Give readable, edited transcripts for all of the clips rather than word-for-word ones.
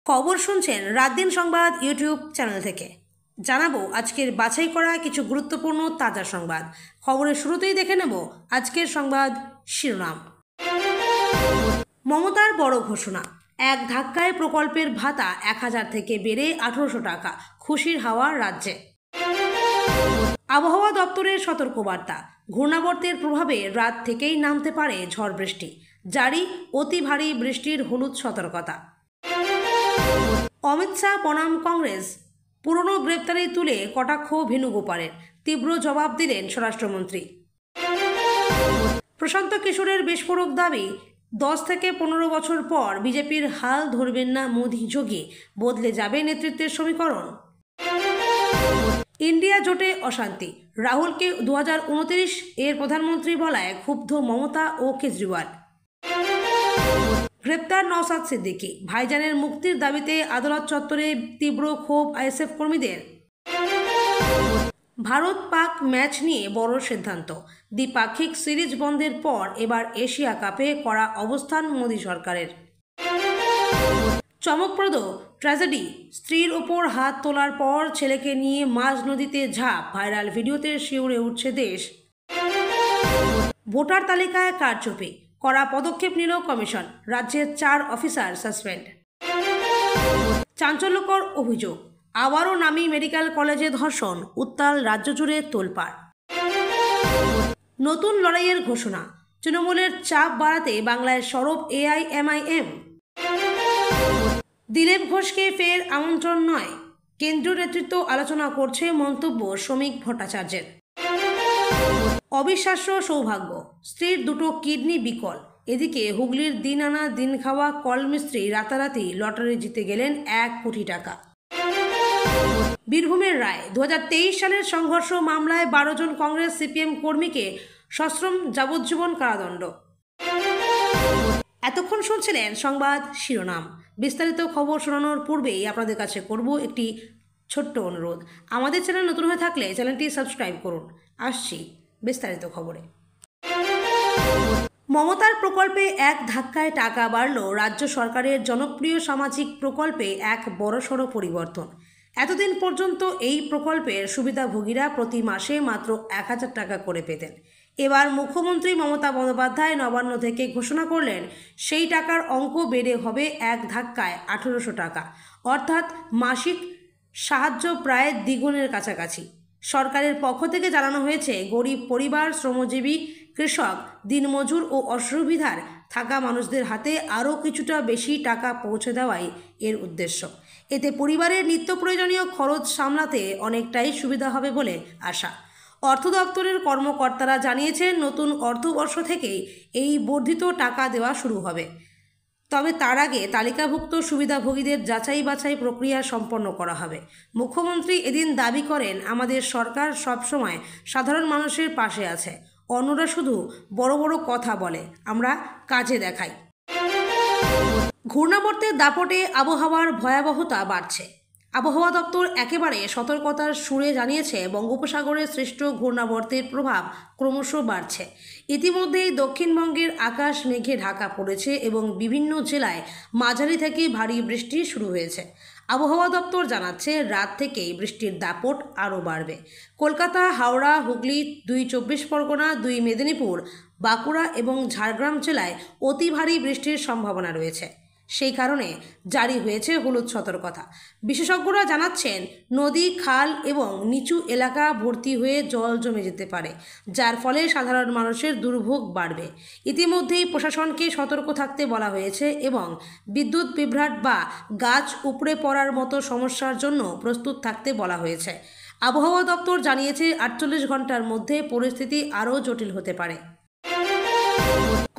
খবর শুনছেন রাত দিন সংবাদ ইউটিউব চ্যানেল থেকে। জানাবো আজকের বাছাই করা কিছু গুরুত্বপূর্ণ তাজা সংবাদ। খবরের শুরুতেই দেখে নেব আজকের সংবাদ শিরোনাম। মমতার বড় ঘোষণা, এক ধাক্কায় প্রকল্পের ভাতা 1000 থেকে বেড়ে 1800 টাকা, খুশির হাওয়া রাজ্যে। আবহাওয়া দপ্তরের সতর্কবার্তা, ঘূর্ণাবর্তের প্রভাবে রাত থেকেই নামতে পারে ঝড় বৃষ্টি, জারি অতি ভারী বৃষ্টির হলুদ সতর্কতা। অমিত শাহ বনাম কংগ্রেস, পুরনো গ্রেপ্তারি তুলে কটাক্ষ ভেনুগোপালের, তীব্র জবাব দিলেন স্বরাষ্ট্রমন্ত্রী। প্রশান্ত কিশোরের বিস্ফোরক দাবি, 10 থেকে 15 বছর পর বিজেপির হাল ধরবেন না মোদি যোগী, বদলে যাবে নেতৃত্বের সমীকরণ। ইন্ডিয়া জোটে অশান্তি, রাহুলকে 2029 এর প্রধানমন্ত্রী বলায় ক্ষুব্ধ মমতা ও কেজরিওয়াল। গ্রেপ্তার নওশাদ সিদ্দিকী, ভাইজানের মুক্তির দাবিতে আদালত চত্বরে তীব্র ক্ষোভ আইএসএফ কর্মীদের। ভারত পাক ম্যাচ নিয়ে বড় সিদ্ধান্ত, দ্বিপাক্ষিক সিরিজ বন্ধের পর এবার এশিয়া কাপে কড়া অবস্থান মোদী সরকারের। চমকপ্রদ ট্র্যাজেডি, স্ত্রীর ওপর হাত তোলার পর ছেলেকে নিয়ে মাঝ নদীতে ঝাঁপ, ভাইরাল ভিডিওতে শিউরে উঠছে দেশ। ভোটার তালিকায় কারচুপি, কড়া পদক্ষেপ নিল কমিশন, রাজ্যের 4 অফিসার সাসপেন্ড। চাঞ্চল্যকর অভিযোগ, আবারও নামী মেডিকেল কলেজে ধর্ষণ, উত্তাল রাজ্য জুড়ে তোলপাড়। নতুন লড়াইয়ের ঘোষণা, তৃণমূলের চাপ বাড়াতে বাংলায় সরব AIMIM। দিলীপ ঘোষকে ফের আমন্ত্রণ নয়, কেন্দ্রীয় নেতৃত্ব আলোচনা করছে, মন্তব্য শ্রমিক ভট্টাচার্যের। অবিশ্বাস্য সৌভাগ্য, স্ত্রীর 2টো কিডনি বিকল, এদিকে হুগলির দিন আনা দিন খাওয়া কলমিস্ত্রি রাতারাতি লটারি জিতে গেলেন 1 কোটি টাকা। বীরভূমের রায়, 2023 সালের সংঘর্ষ মামলায় 12 জন কংগ্রেস CPM কর্মীকে সশ্রম যাবজ্জীবন কারাদণ্ড। এতক্ষণ শুনছিলেন সংবাদ শিরোনাম। বিস্তারিত খবর শোনানোর পূর্বেই আপনাদের কাছে করব একটি ছোট্ট অনুরোধ, আমাদের চ্যানেল নতুন হয়ে থাকলে চ্যানেলটি সাবস্ক্রাইব করুন। আসছি বিস্তারিত খবরে। মমতার প্রকল্পে এক ধাক্কায় টাকা বাড়ল, রাজ্য সরকারের জনপ্রিয় সামাজিক প্রকল্পে এক বড়সড় পরিবর্তন। এতদিন পর্যন্ত এই প্রকল্পের সুবিধাভোগীরা প্রতি মাসে মাত্র 1000 টাকা করে পেতেন। এবার মুখ্যমন্ত্রী মমতা বন্দ্যোপাধ্যায় নবান্ন থেকে ঘোষণা করলেন, সেই টাকার অঙ্ক বেড়ে হবে এক ধাক্কায় 1800 টাকা, অর্থাৎ মাসিক সাহায্য প্রায় দ্বিগুণের কাছাকাছি। সরকারের পক্ষ থেকে জানানো হয়েছে, গরিব পরিবার, শ্রমজীবী, কৃষক, দিনমজুর ও অসুবিধার থাকা মানুষদের হাতে আরও কিছুটা বেশি টাকা পৌঁছে দেওয়াই এর উদ্দেশ্য। এতে পরিবারের নিত্য প্রয়োজনীয় খরচ সামলাতে অনেকটাই সুবিধা হবে বলে আশা। অর্থ দপ্তরের কর্মকর্তারা জানিয়েছেন, নতুন অর্থবর্ষ থেকেই এই বর্ধিত টাকা দেওয়া শুরু হবে। তবে তার আগে তালিকাভুক্ত সুবিধাভোগীদের যাচাই বাছাই প্রক্রিয়া সম্পন্ন করা হবে। মুখ্যমন্ত্রী এদিন দাবি করেন, আমাদের সরকার সবসময় সাধারণ মানুষের পাশে আছে, অন্যরা শুধু বড় বড় কথা বলে, আমরা কাজে দেখাই। ঘূর্ণাবর্তের দাপটে আবহাওয়ার ভয়াবহতা বাড়ছে। আবহাওয়া দপ্তর একেবারে সতর্কতার সুরে জানিয়েছে, বঙ্গোপসাগরে সৃষ্ট ঘূর্ণাবর্তের প্রভাব ক্রমশ বাড়ছে। ইতিমধ্যেই দক্ষিণবঙ্গের আকাশ মেঘে ঢাকা পড়েছে এবং বিভিন্ন জেলায় মাঝারি থেকে ভারী বৃষ্টি শুরু হয়েছে। আবহাওয়া দপ্তর জানাচ্ছে, রাত থেকেই বৃষ্টির দাপট আরও বাড়বে। কলকাতা, হাওড়া, হুগলি, 2 চব্বিশ পরগনা, 2 মেদিনীপুর, বাঁকুড়া এবং ঝাড়গ্রাম জেলায় অতি ভারী বৃষ্টির সম্ভাবনা রয়েছে। সেই কারণে জারি হয়েছে হলুদ সতর্কতা। বিশেষজ্ঞরা জানাচ্ছেন, নদী, খাল এবং নিচু এলাকা ভর্তি হয়ে জল জমে যেতে পারে, যার ফলে সাধারণ মানুষের দুর্ভোগ বাড়বে। ইতিমধ্যেই প্রশাসনকে সতর্ক থাকতে বলা হয়েছে এবং বিদ্যুৎ বিভ্রাট বা গাছ উপড়ে পড়ার মতো সমস্যার জন্য প্রস্তুত থাকতে বলা হয়েছে। আবহাওয়া দপ্তর জানিয়েছে, 48 ঘন্টার মধ্যে পরিস্থিতি আরও জটিল হতে পারে।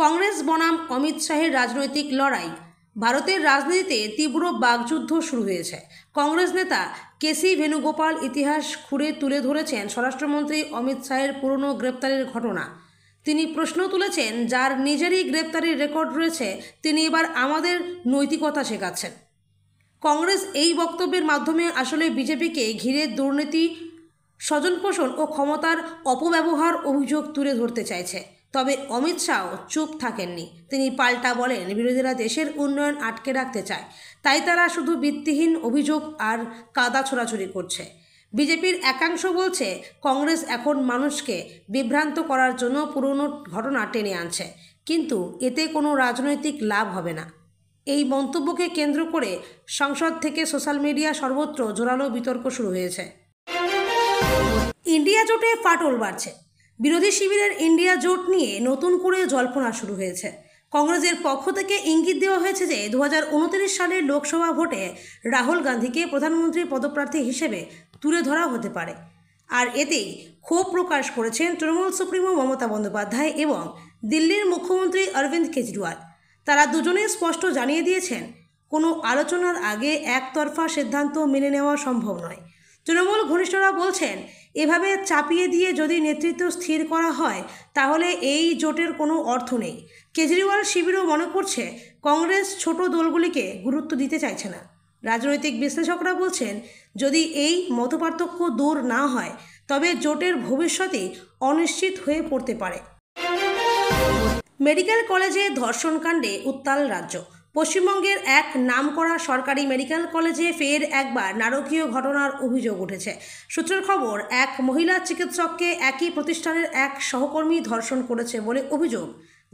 কংগ্রেস বনাম অমিত শাহের রাজনৈতিক লড়াই, ভারতের রাজনীতিতে তীব্র বাকযুদ্ধ শুরু হয়েছে। কংগ্রেস নেতা কেসি ভেনুগোপাল ইতিহাস খুঁড়ে তুলে ধরেছেন স্বরাষ্ট্রমন্ত্রী অমিত শাহের পুরনো গ্রেপ্তারের ঘটনা। তিনি প্রশ্ন তুলেছেন, যার নিজেরই গ্রেপ্তারির রেকর্ড রয়েছে, তিনি এবার আমাদের নৈতিকতা শেখাচ্ছেন। কংগ্রেস এই বক্তব্যের মাধ্যমে আসলে বিজেপিকে ঘিরে দুর্নীতি, স্বজনপোষণ ও ক্ষমতার অপব্যবহার অভিযোগ তুলে ধরতে চাইছে। তবে অমিত শাহ চুপ থাকেননি। তিনি পাল্টা বলেন, বিরোধীরা দেশের উন্নয়ন আটকে রাখতে চায়, তাই তারা শুধু ভিত্তিহীন অভিযোগ আর কাদা ছোড়াছুড়ি করছে। বিজেপির একাংশ বলছে, কংগ্রেস এখন মানুষকে বিভ্রান্ত করার জন্য পুরনো ঘটনা টেনে আনছে, কিন্তু এতে কোনো রাজনৈতিক লাভ হবে না। এই মন্তব্যকে কেন্দ্র করে সংসদ থেকে সোশ্যাল মিডিয়া সর্বত্র জোরালো বিতর্ক শুরু হয়েছে। ইন্ডিয়া জোটে ফাটল বাড়ছে। বিরোধী শিবিরের ইন্ডিয়া জোট নিয়ে নতুন করে জল্পনা শুরু হয়েছে। কংগ্রেসের পক্ষ থেকে ইঙ্গিত দেওয়া হয়েছে যে 2029 সালের লোকসভা ভোটে রাহুল গান্ধীকে প্রধানমন্ত্রী পদপ্রার্থী হিসেবে তুলে ধরা হতে পারে। আর এতেই ক্ষোভ প্রকাশ করেছেন তৃণমূল সুপ্রিমো মমতা বন্দ্যোপাধ্যায় এবং দিল্লির মুখ্যমন্ত্রী অরবিন্দ কেজরিওয়াল। তারা দুজনেই স্পষ্ট জানিয়ে দিয়েছেন, কোনো আলোচনার আগে একতরফা সিদ্ধান্ত মেনে নেওয়া সম্ভব নয়। তৃণমূল ঘনিষ্ঠরা বলছেন, এভাবে চাপিয়ে দিয়ে যদি নেতৃত্ব স্থির করা হয় তাহলে এই জোটের কোনো অর্থ নেই। কেজরিওয়াল শিবিরও মনে করছে, কংগ্রেস ছোট দলগুলিকে গুরুত্ব দিতে চাইছে না। রাজনৈতিক বিশ্লেষকরা বলছেন, যদি এই মতপার্থক্য দূর না হয় তবে জোটের ভবিষ্যতে অনিশ্চিত হয়ে পড়তে পারে। মেডিকেল কলেজে ধর্ষণকাণ্ডে উত্তাল রাজ্য। পশ্চিমবঙ্গের এক নামকরা সরকারি মেডিকেল কলেজে ফের একবার নারকীয় ঘটনার অভিযোগ উঠেছে। সূত্রের খবর, এক মহিলা চিকিৎসককে একই প্রতিষ্ঠানের এক সহকর্মী ধর্ষণ করেছে বলে অভিযোগ।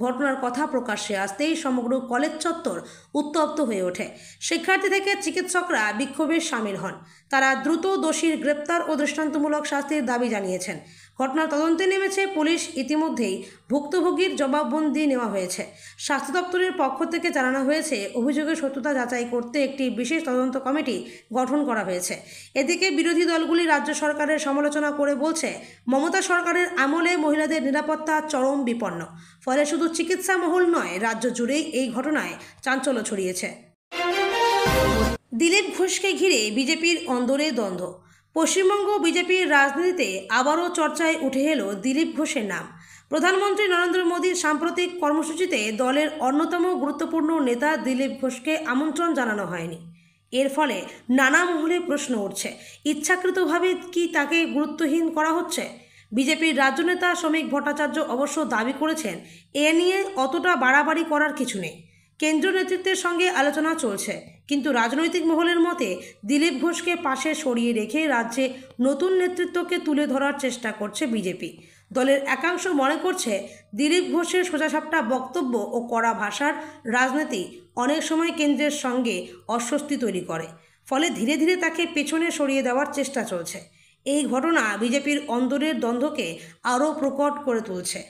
ঘটনার কথা প্রকাশ্যে আসতেই সমগ্র কলেজ চত্বর উত্তপ্ত হয়ে ওঠে। শিক্ষার্থী থেকে চিকিৎসকরা বিক্ষোভে সামিল হন। তারা দ্রুত দোষীর গ্রেপ্তার ও দৃষ্টান্তমূলক শাস্তির দাবি জানিয়েছেন। ঘটনার তদন্তে নেমেছে পুলিশ। ইতিমধ্যেই ভুক্তভোগীর জবাববন্দি নেওয়া হয়েছে। স্বাস্থ্য দপ্তরের পক্ষ থেকে জানানো হয়েছে, অভিযোগের সত্যতা যাচাই করতে একটি বিশেষ তদন্ত কমিটি গঠন করা হয়েছে। এদিকে বিরোধী দলগুলি রাজ্য সরকারের সমালোচনা করে বলছে, মমতা সরকারের আমলে মহিলাদের নিরাপত্তা চরম বিপন্ন। ফলে শুধু চিকিৎসা মহল নয়, রাজ্য জুড়েই এই ঘটনায় চাঞ্চল্য ছড়িয়েছে। দিলীপ ঘোষকে ঘিরে বিজেপির অন্দরে দ্বন্দ্ব। পশ্চিমবঙ্গ বিজেপির রাজনীতিতে আবারও চর্চায় উঠে এলো দিলীপ ঘোষের নাম। প্রধানমন্ত্রী নরেন্দ্র মোদীর সাম্প্রতিক কর্মসূচিতে দলের অন্যতম গুরুত্বপূর্ণ নেতা দিলীপ ঘোষকে আমন্ত্রণ জানানো হয়নি। এর ফলে নানা মহলে প্রশ্ন উঠছে, ইচ্ছাকৃতভাবে কি তাকে গুরুত্বহীন করা হচ্ছে? বিজেপির রাজ্য নেতা শ্রমিক ভট্টাচার্য অবশ্য দাবি করেছেন, এ নিয়ে অতটা বাড়াবাড়ি করার কিছু নেই। কেন্দ্রীয় নেতৃত্বের সঙ্গে আলোচনা চলছে, কিন্তু রাজনৈতিক মহলের মতে দিলীপ ঘোষকে পাশে সরিয়ে রেখে রাজ্যে নতুন নেতৃত্বকে তুলে ধরার চেষ্টা করছে বিজেপি। দলের একাংশ মনে করছে, দিলীপ ঘোষের সোজাসাপটা বক্তব্য ও কড়া ভাষার রাজনীতি অনেক সময় কেন্দ্রের সঙ্গে অস্বস্তি তৈরি করে। ফলে ধীরে ধীরে তাকে পেছনে সরিয়ে দেওয়ার চেষ্টা চলছে। এই ঘটনা বিজেপির অন্দরের দ্বন্দ্বকে আরও প্রকট করে তুলছে।